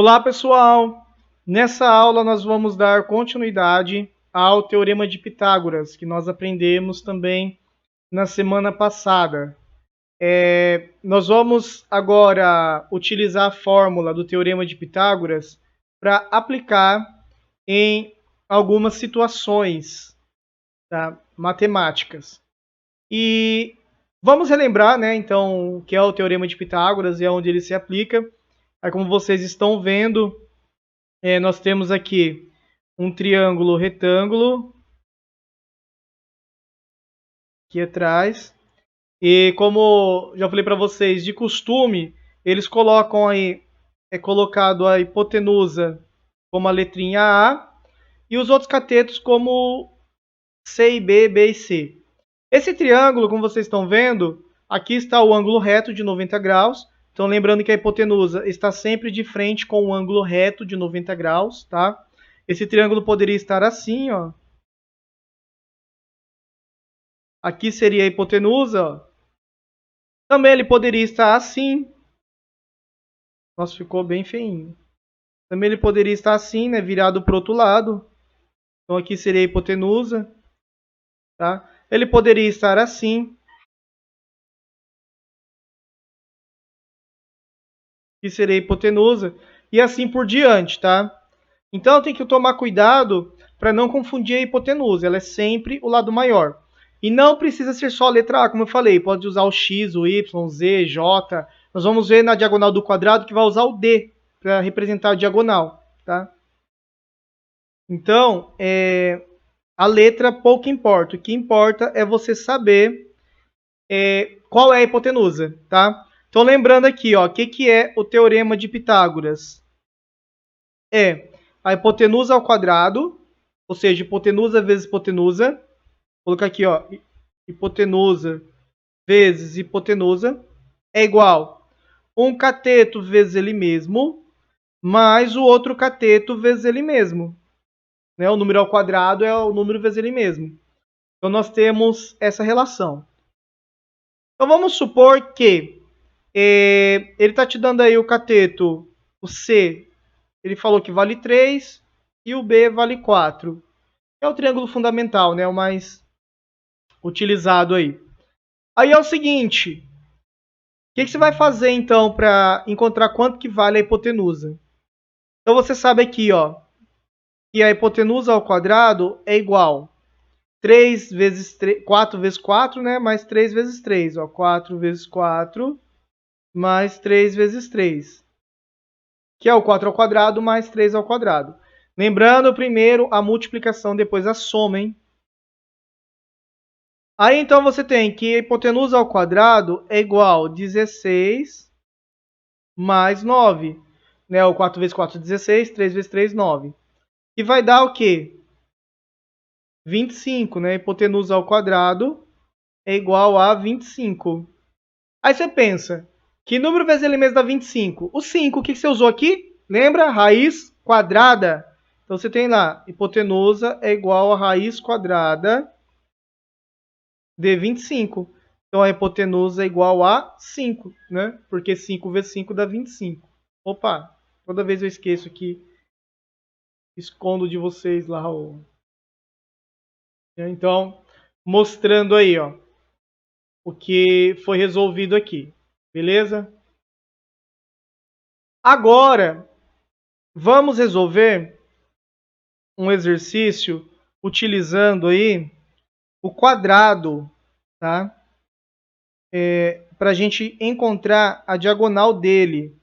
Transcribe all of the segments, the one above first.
Olá, pessoal! Nessa aula nós vamos dar continuidade ao Teorema de Pitágoras, que nós aprendemos também na semana passada. Nós vamos agora utilizar a fórmula do Teorema de Pitágoras para aplicar em algumas situações, tá, matemáticas. E vamos relembrar, né, então, o que é o Teorema de Pitágoras e aonde ele se aplica. Aí, como vocês estão vendo, nós temos aqui um triângulo retângulo aqui atrás. E como já falei para vocês, de costume, eles colocam aí, é colocado a hipotenusa como a letrinha A e os outros catetos como C e B, B e C. Esse triângulo, como vocês estão vendo, aqui está o ângulo reto de 90 graus. Então, lembrando que a hipotenusa está sempre de frente com o ângulo reto de 90 graus, tá? Esse triângulo poderia estar assim, ó. Aqui seria a hipotenusa, ó. Também ele poderia estar assim. Nossa, ficou bem feinho. Também ele poderia estar assim, né, virado para o outro lado. Então aqui seria a hipotenusa, tá? Ele poderia estar assim. Aqui seria a hipotenusa. E assim por diante, tá? Então tem que tomar cuidado para não confundir a hipotenusa. Ela é sempre o lado maior. E não precisa ser só a letra A, como eu falei. Pode usar o X, o Y, Z, J. Nós vamos ver na diagonal do quadrado que vai usar o D para representar a diagonal, tá? Então, a letra pouco importa. O que importa é você saber qual é a hipotenusa, tá? Então, lembrando aqui, ó, o que é o Teorema de Pitágoras? É a hipotenusa ao quadrado, ou seja, hipotenusa vezes hipotenusa. Vou colocar aqui, ó, hipotenusa vezes hipotenusa é igual um cateto vezes ele mesmo, mais o outro cateto vezes ele mesmo. Né? O número ao quadrado é o número vezes ele mesmo. Então, nós temos essa relação. Então, vamos supor que ele está te dando aí o cateto, o C, ele falou que vale 3 e o B vale 4. É o triângulo fundamental, né? O mais utilizado aí. Aí é o seguinte, o que você vai fazer então para encontrar quanto que vale a hipotenusa? Então você sabe aqui, ó, que a hipotenusa ao quadrado é igual 3 vezes 3, 4 vezes 4, né? Mais 3 vezes 3, ó, 4 vezes 4 mais 3 vezes 3, que é o 4 ao quadrado mais 3 ao quadrado. Lembrando primeiro a multiplicação, depois a soma, hein? Aí então você tem que a hipotenusa ao quadrado é igual a 16 mais 9. Né? O 4 vezes 4, 16, 3 vezes 3, 9. E vai dar o quê? 25, né? Hipotenusa ao quadrado é igual a 25. Aí você pensa, que número vezes ele mesmo dá 25? O 5, o que você usou aqui? Lembra? Raiz quadrada. Então você tem lá, hipotenusa é igual a raiz quadrada de 25. Então a hipotenusa é igual a 5, né? Porque 5 vezes 5 dá 25. Opa, toda vez eu esqueço aqui, escondo de vocês lá. Então, mostrando aí, ó, o que foi resolvido aqui. Beleza? Agora, vamos resolver um exercício utilizando aí o quadrado, tá? Para a gente encontrar a diagonal dele.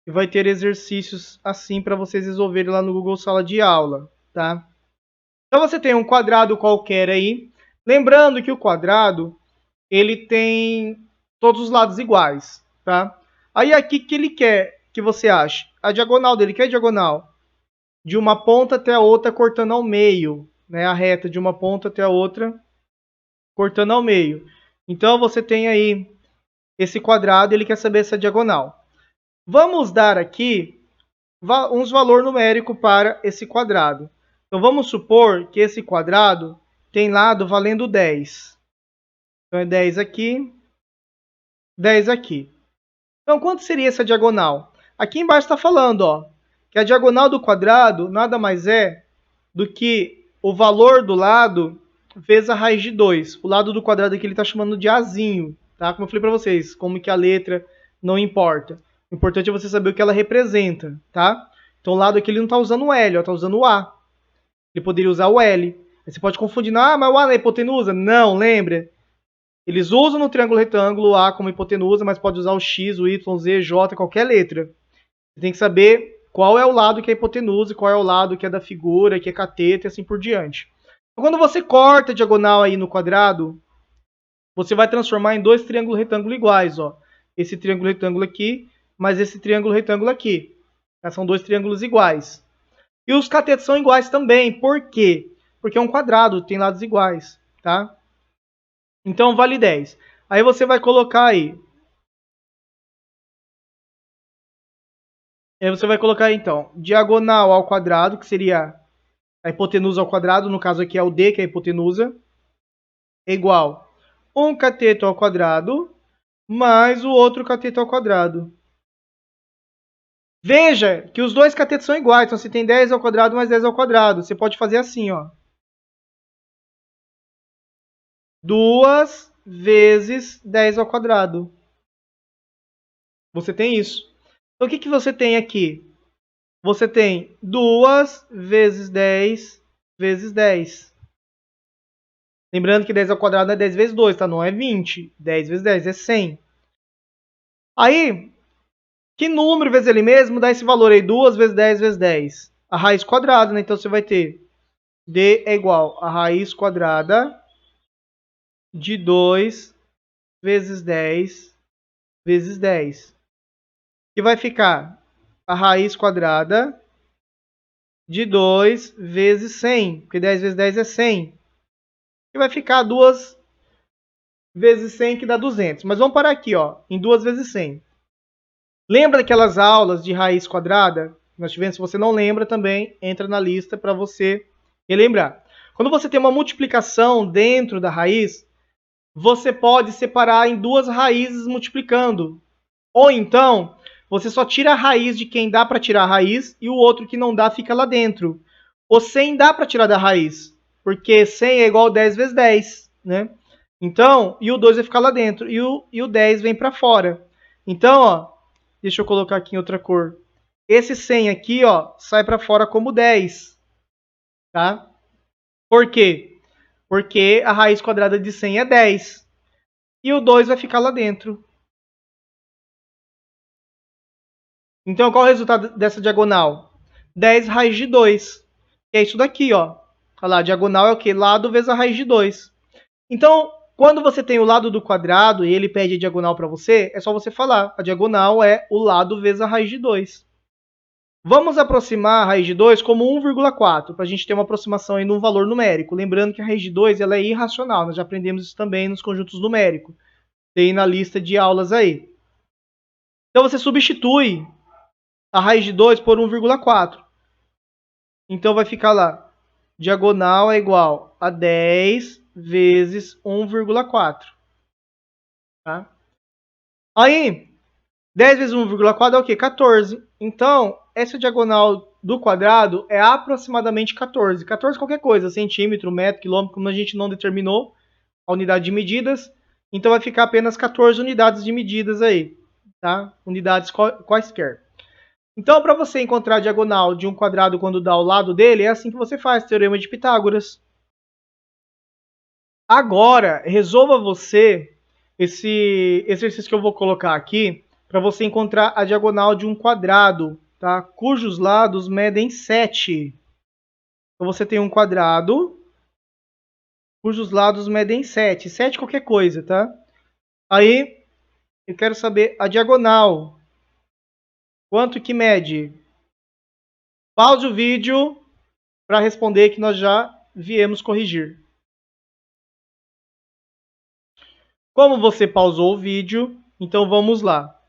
E vai ter exercícios assim para vocês resolverem lá no Google Sala de Aula, tá? Então você tem um quadrado qualquer aí. Lembrando que o quadrado, ele tem todos os lados iguais, tá? Aí aqui que ele quer que você ache? A diagonal dele, que é a diagonal? De uma ponta até a outra cortando ao meio, né? A reta de uma ponta até a outra cortando ao meio. Então você tem aí esse quadrado, ele quer saber essa diagonal. Vamos dar aqui uns valor numérico para esse quadrado. Então vamos supor que esse quadrado tem lado valendo 10. Então é 10 aqui, 10 aqui. Então quanto seria essa diagonal? Aqui embaixo está falando, ó, que a diagonal do quadrado nada mais é do que o valor do lado vezes a raiz de 2. O lado do quadrado aqui ele está chamando de azinho, tá? Como eu falei para vocês, como que a letra não importa. O importante é você saber o que ela representa, tá? Então o lado aqui ele não está usando o L, está usando o A. Ele poderia usar o L. Aí você pode confundir, mas o A não é hipotenusa? Não, lembra? Eles usam no triângulo retângulo o A como hipotenusa, mas pode usar o X, o Y, Z, J, qualquer letra. Você tem que saber qual é o lado que é hipotenusa, qual é o lado que é da figura, que é cateto e assim por diante. Então, quando você corta a diagonal aí no quadrado, você vai transformar em dois triângulos retângulos iguais, ó. Esse triângulo retângulo aqui, mais esse triângulo retângulo aqui. São dois triângulos iguais. E os catetos são iguais também. Por quê? Porque é um quadrado, tem lados iguais, tá? Então vale 10. Aí você vai colocar aí. Aí você vai colocar então diagonal ao quadrado, que seria a hipotenusa ao quadrado, no caso aqui é o D, que é a hipotenusa, é igual 1 cateto ao quadrado mais o outro cateto ao quadrado. Veja que os dois catetos são iguais, então você tem 10 ao quadrado mais 10 ao quadrado. Você pode fazer assim, ó. 2 vezes 10 ao quadrado. Você tem isso. Então, o que você tem aqui? Você tem 2 vezes 10 vezes 10. Lembrando que 10 ao quadrado é 10 vezes 2, tá? Não é 20. 10 vezes 10 é 100. Aí, que número vezes ele mesmo dá esse valor aí? 2 vezes 10 vezes 10. A raiz quadrada, né? Então, você vai ter D é igual a raiz quadrada de 2 vezes 10 vezes 10. Que vai ficar a raiz quadrada de 2 vezes 100. Porque 10 vezes 10 é 100. Que vai ficar 2 vezes 100, que dá 200. Mas vamos parar aqui, ó, em 2 vezes 100. Lembra daquelas aulas de raiz quadrada? Nós tivemos, se você não lembra também, entra na lista para você relembrar. Quando você tem uma multiplicação dentro da raiz, você pode separar em duas raízes multiplicando. Ou então, você só tira a raiz de quem dá para tirar a raiz e o outro que não dá fica lá dentro. O 100 dá para tirar da raiz, porque 100 é igual a 10 vezes 10, né? Então, e o 2 vai ficar lá dentro, e o 10 vem para fora. Então, ó, deixa eu colocar aqui em outra cor. Esse 100 aqui, ó, sai para fora como 10, tá? Por quê? Porque a raiz quadrada de 100 é 10. E o 2 vai ficar lá dentro. Então, qual é o resultado dessa diagonal? 10 raiz de 2. Que é isso daqui, ó. Olha lá, a diagonal é o quê? Lado vezes a raiz de 2. Então, quando você tem o lado do quadrado e ele pede a diagonal para você, é só você falar. A diagonal é o lado vezes a raiz de 2. Vamos aproximar a raiz de 2 como 1,4, para a gente ter uma aproximação aí num valor numérico. Lembrando que a raiz de 2 ela é irracional, nós já aprendemos isso também nos conjuntos numéricos. Tem na lista de aulas aí. Então você substitui a raiz de 2 por 1,4. Então vai ficar lá, diagonal é igual a 10 vezes 1,4. Tá? Aí, 10 vezes 1,4 é o quê? 14. Então, essa diagonal do quadrado é aproximadamente 14. 14 qualquer coisa, centímetro, metro, quilômetro, como a gente não determinou a unidade de medidas. Então vai ficar apenas 14 unidades de medidas aí, tá? Unidades quaisquer. Então, para você encontrar a diagonal de um quadrado quando dá ao lado dele, é assim que você faz, Teorema de Pitágoras. Agora, resolva você esse exercício que eu vou colocar aqui, para você encontrar a diagonal de um quadrado, tá? Cujos lados medem 7. Então, você tem um quadrado cujos lados medem 7. 7 qualquer coisa, tá? Aí, eu quero saber a diagonal. Quanto que mede? Pause o vídeo para responder que nós já viemos corrigir. Como você pausou o vídeo, então vamos lá.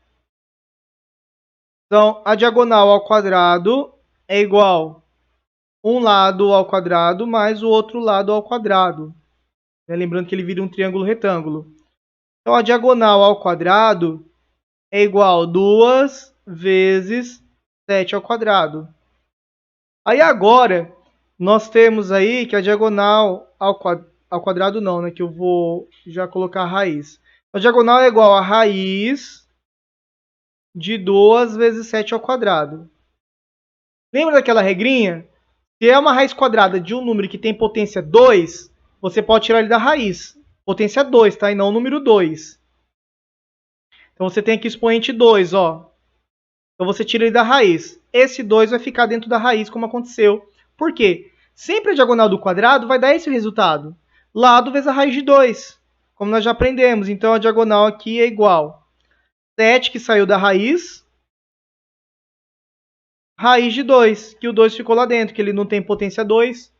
Então, a diagonal ao quadrado é igual um lado ao quadrado mais o outro lado ao quadrado. Lembrando que ele vira um triângulo retângulo. Então, a diagonal ao quadrado é igual a 2 vezes 7 ao quadrado. Aí agora, nós temos aí que a diagonal ao quadrado não, né? Que eu vou já colocar a raiz. A diagonal é igual a raiz de 2 vezes 7 ao quadrado. Lembra daquela regrinha? Se é uma raiz quadrada de um número que tem potência 2, você pode tirar ele da raiz. Potência 2, tá? E não o número 2. Então você tem aqui expoente 2, ó. Então você tira ele da raiz. Esse 2 vai ficar dentro da raiz, como aconteceu. Por quê? Sempre a diagonal do quadrado vai dar esse resultado. Lado vezes a raiz de 2. Como nós já aprendemos. Então a diagonal aqui é igual a 7 que saiu da raiz, raiz de 2, que o 2 ficou lá dentro, que ele não tem potência 2.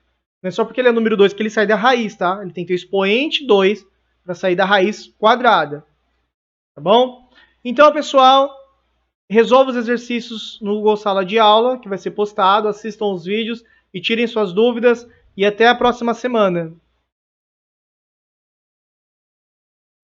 Não é só porque ele é número 2 que ele sai da raiz, tá? Ele tem que ter expoente 2 para sair da raiz quadrada. Tá bom? Então, pessoal, resolva os exercícios no Google Sala de Aula, que vai ser postado, assistam os vídeos e tirem suas dúvidas. E até a próxima semana.